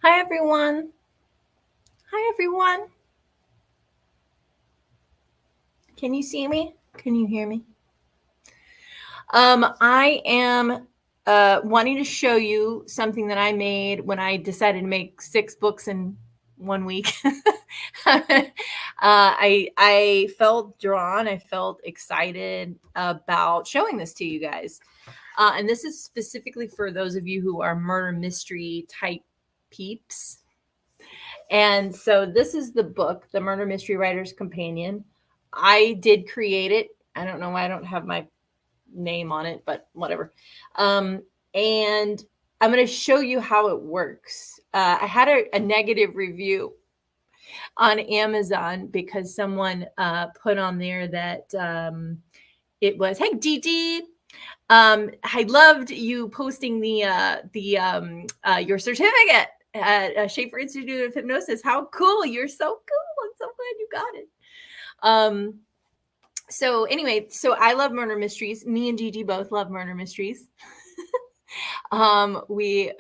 Hi, everyone. Hi, everyone. Can you see me? Can you hear me? I am wanting to show you something that I made when I decided to make 6 books in 1 week. I felt drawn. I felt excited about showing this to you guys, and this is specifically for those of you who are murder mystery type peeps. And so this is the book, The Murder Mystery Writer's Companion. I did create it. I don't know why I don't have my name on it, but whatever. And I'm going to show you how it works. I had a negative review on Amazon because someone put on there that it was, hey, Gigi, I loved you posting your certificate at Schaefer Institute of Hypnosis. How cool! You're so cool. I'm so glad you got it. So anyway, so I love murder mysteries. Me and Gigi both love murder mysteries.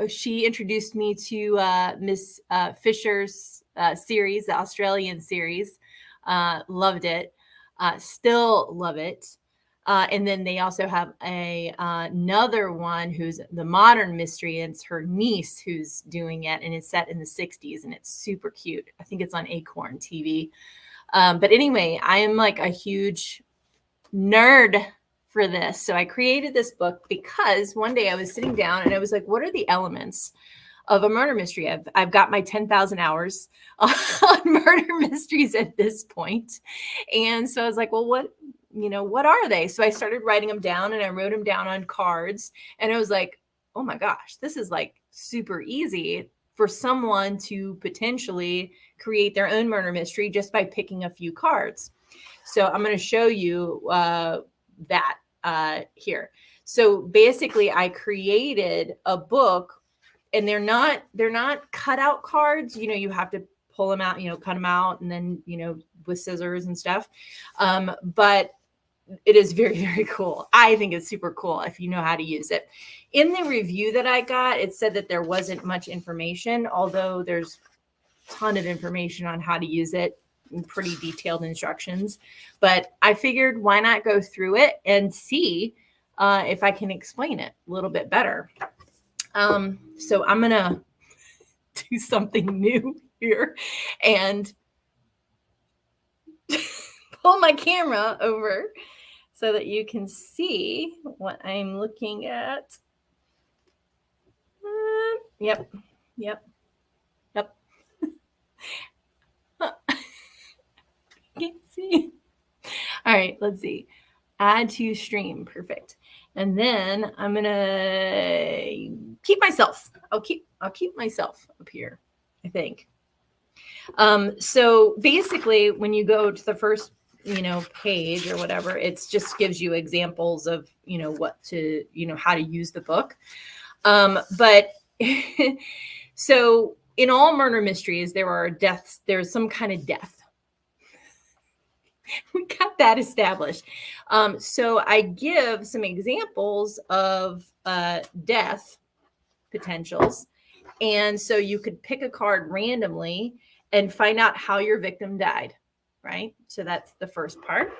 She introduced me to Miss Fisher's series, the Australian series. Loved it. Still love it. And then they also have another one who's the modern mystery, and it's her niece who's doing it, and it's set in the 60s, and it's super cute. I think it's on Acorn TV. But anyway, I am like a huge nerd for this. So I created this book because one day I was sitting down and I was like, what are the elements of a murder mystery? I've got my 10,000 hours on murder mysteries at this point. And so I was like, well, what are they? So I started writing them down, and I wrote them down on cards, and I was like, oh my gosh, this is like super easy for someone to potentially create their own murder mystery just by picking a few cards. So I'm going to show you that here. So basically I created a book, and they're not cutout cards. You have to pull them out, cut them out, and then, with scissors and stuff. But it is very, very cool. I think it's super cool if you know how to use it. In the review that I got, it said that there wasn't much information, although there's a ton of information on how to use it, pretty detailed instructions. But I figured, why not go through it and see if I can explain it a little bit better. So I'm going to do something new here and pull my camera over so that you can see what I'm looking at. Yep. Can't see. All right, let's see. Add to stream. Perfect. And then I'm gonna keep myself. I'll keep myself up here, I think. So basically, when you go to the first, page or whatever, it just gives you examples of, how to use the book. But so in all murder mysteries, there are deaths. There's some kind of death. We got that established. So I give some examples of death potentials. And so you could pick a card randomly and find out how your victim died, right? So that's the first part.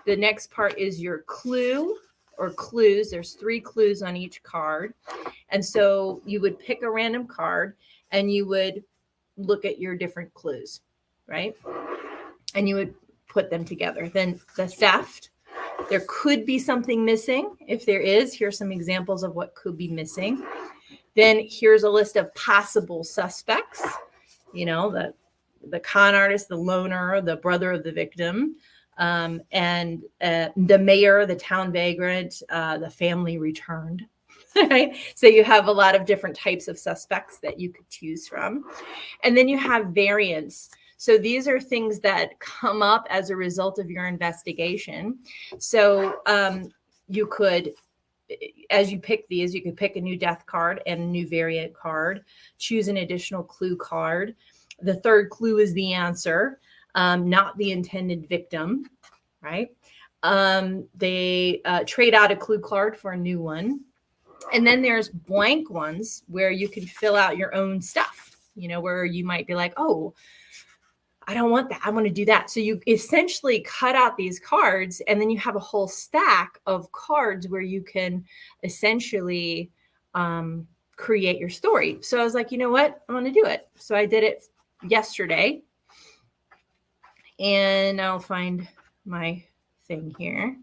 The next part is your clue or clues. There's 3 clues on each card. And so you would pick a random card and you would look at your different clues, right? And you would put them together. Then the theft, there could be something missing. If there is, here's some examples of what could be missing. Then here's a list of possible suspects, the con artist, the loner, the brother of the victim, and the mayor, the town vagrant, the family returned. Right? So you have a lot of different types of suspects that you could choose from. And then you have variants. So these are things that come up as a result of your investigation. So you could, as you pick these, you could pick a new death card and a new variant card, choose an additional clue card. The third clue is the answer, not the intended victim, right? They trade out a clue card for a new one. And then there's blank ones where you can fill out your own stuff. where you might be like, oh, I don't want that. I want to do that. So you essentially cut out these cards, and then you have a whole stack of cards where you can essentially create your story. So I was like, you know what? I want to do it. So I did it yesterday. And I'll find my thing here.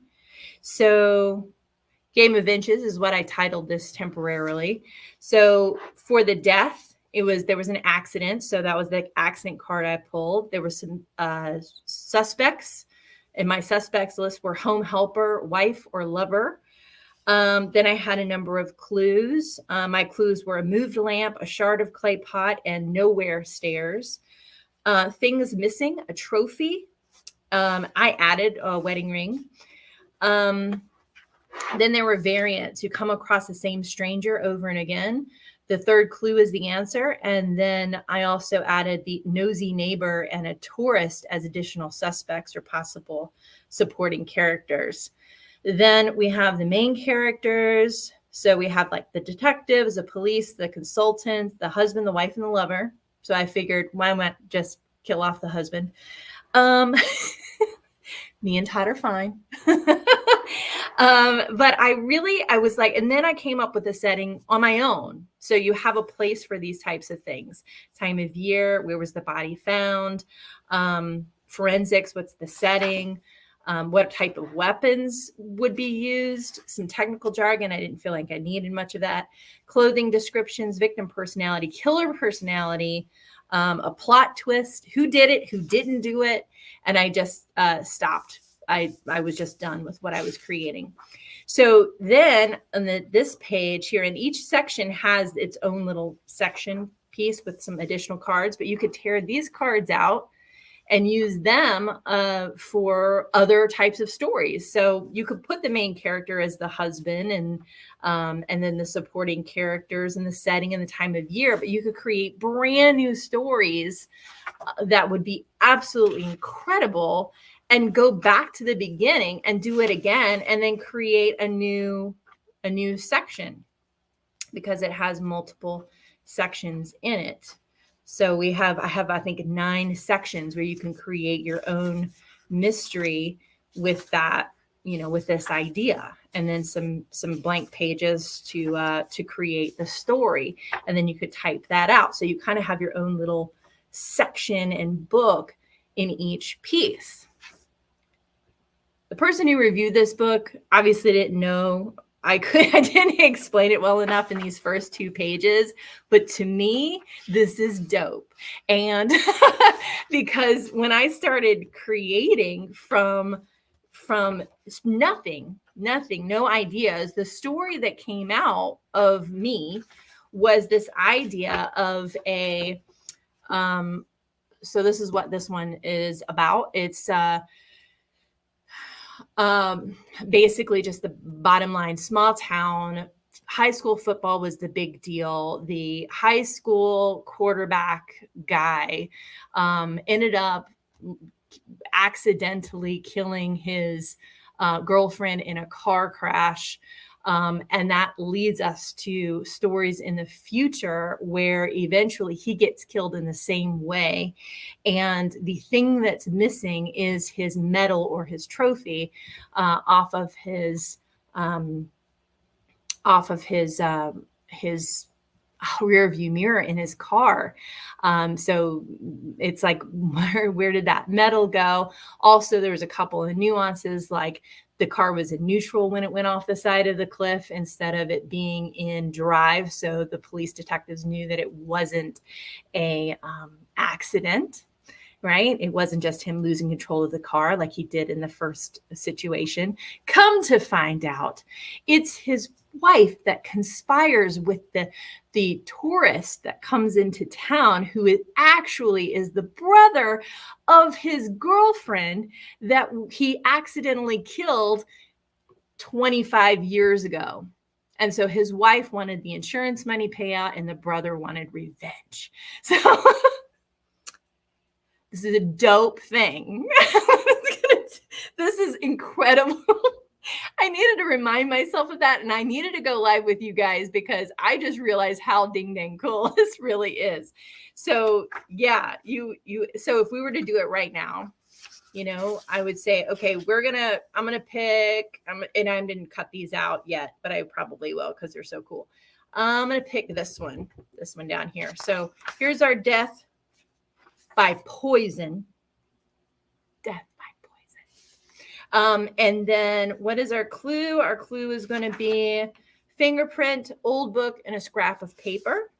So Game of Inches is what I titled this temporarily. So for the death, there was an accident. So that was the accident card I pulled. There were some suspects. And my suspects list were home helper, wife, or lover. Then I had a number of clues. My clues were a moved lamp, a shard of clay pot, and nowhere stairs. Things missing, a trophy. I added a wedding ring. Then there were variants who come across the same stranger over and again. The third clue is the answer. And then I also added the nosy neighbor and a tourist as additional suspects or possible supporting characters. Then we have the main characters. So we have like the detectives, the police, the consultants, the husband, the wife, and the lover. So I figured, why not just kill off the husband? Me and Todd are fine. But I was like, and then I came up with a setting on my own. So you have a place for these types of things. Time of year, where was the body found? Forensics, what's the setting? What type of weapons would be used? Some technical jargon. I didn't feel like I needed much of that. Clothing descriptions, victim personality, killer personality, a plot twist, who did it, who didn't do it. And I just stopped. I was just done with what I was creating. So then on this page here, and each section has its own little section piece with some additional cards, but you could tear these cards out and use them for other types of stories. So you could put the main character as the husband and then the supporting characters and the setting and the time of year, but you could create brand new stories that would be absolutely incredible and go back to the beginning and do it again and then create a new section because it has multiple sections in it. So I have, I think, 9 sections where you can create your own mystery with that, with this idea, and then some blank pages to create the story. And then you could type that out. So you kind of have your own little section and book in each piece. The person who reviewed this book obviously didn't know I didn't explain it well enough in these first 2 pages, but to me, this is dope. And because when I started creating from nothing, no ideas, the story that came out of me was this idea of so this is what this one is about. It's basically just the bottom line, small town, high school football was the big deal. The high school quarterback guy ended up accidentally killing his girlfriend in a car crash. And that leads us to stories in the future where eventually he gets killed in the same way. And the thing that's missing is his medal or his trophy off of his rear view mirror in his car. So it's like, where did that medal go? Also, there was a couple of nuances, like the car was in neutral when it went off the side of the cliff instead of it being in drive. So the police detectives knew that it wasn't a accident, right? It wasn't just him losing control of the car like he did in the first situation. Come to find out, it's his wife that conspires with the tourist that comes into town, who actually is the brother of his girlfriend that he accidentally killed 25 years ago. And so his wife wanted the insurance money payout and the brother wanted revenge. So this is a dope thing. This is incredible. I needed to remind myself of that, and I needed to go live with you guys because I just realized how ding dang cool this really is. So yeah, so if we were to do it right now, I would say, okay, I'm gonna pick, and I didn't cut these out yet, but I probably will because they're so cool. I'm gonna pick this one down here. So here's our death by poison. Death by poison. And then what is our clue? Our clue is going to be fingerprint, old book, and a scrap of paper.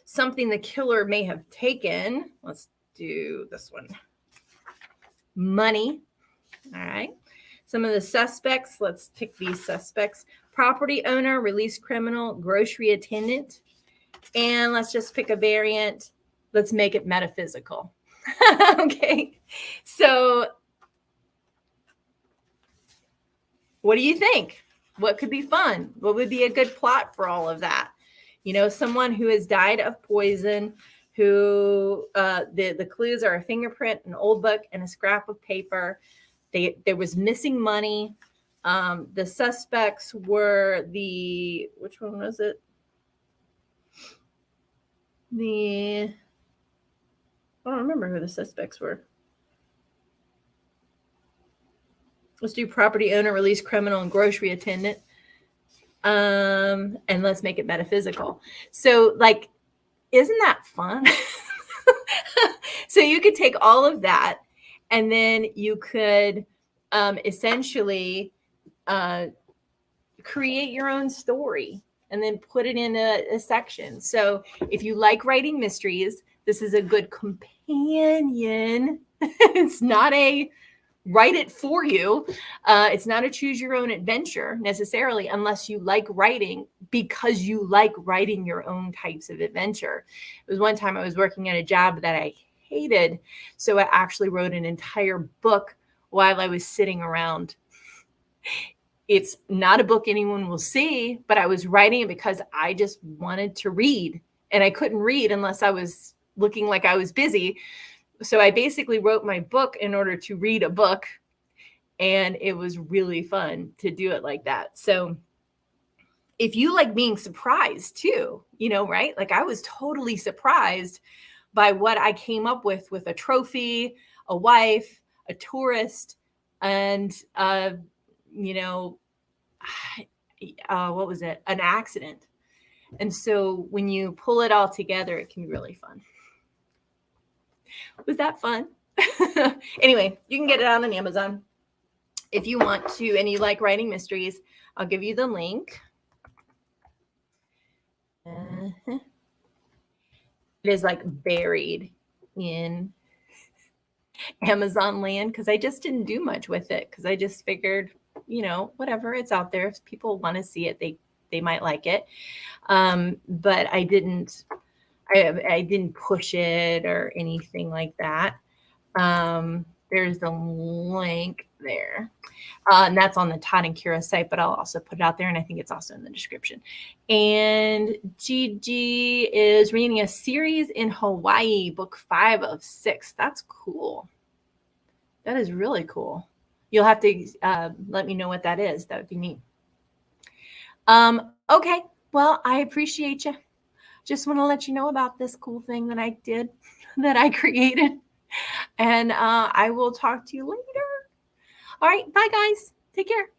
Something the killer may have taken. Let's do this one. Money. All right. Some of the suspects. Let's pick these suspects. Property owner, released criminal, grocery attendant. And let's just pick a variant. Let's make it metaphysical. Okay. So what do you think? What could be fun? What would be a good plot for all of that? Someone who has died of poison, who the clues are a fingerprint, an old book, and a scrap of paper. There was missing money. The suspects were which one was it? I don't remember who the suspects were. Let's do property owner, released criminal, and grocery attendant. And let's make it metaphysical. So, isn't that fun? So you could take all of that, and then you could essentially create your own story and then put it in a section. So if you like writing mysteries, this is a good companion. It's not a write it for you. It's not a choose your own adventure necessarily, unless you like writing because you like writing your own types of adventure. It was one time I was working at a job that I hated. So I actually wrote an entire book while I was sitting around. It's not a book anyone will see, but I was writing it because I just wanted to read, and I couldn't read unless I was looking like I was busy. So I basically wrote my book in order to read a book, and it was really fun to do it like that. So if you like being surprised too, right? Like I was totally surprised by what I came up with a trophy, a wife, a tourist, and, what was it? An accident. And so when you pull it all together, it can be really fun. Was that fun? Anyway, you can get it on Amazon if you want to, and you like writing mysteries. I'll give you the link. It is buried in Amazon land because I just didn't do much with it because I just figured, whatever, it's out there. If people want to see it, they might like it. But I didn't push it or anything like that. There's the link there. And that's on the Todd and Kira site, but I'll also put it out there, and I think it's also in the description. And Gigi is reading a series in Hawaii, book 5 of 6. That's cool. That is really cool. You'll have to let me know what that is. That would be neat. Okay. Well, I appreciate you. Just want to let you know about this cool thing that I did, that I created. And I will talk to you later. All right. Bye, guys. Take care.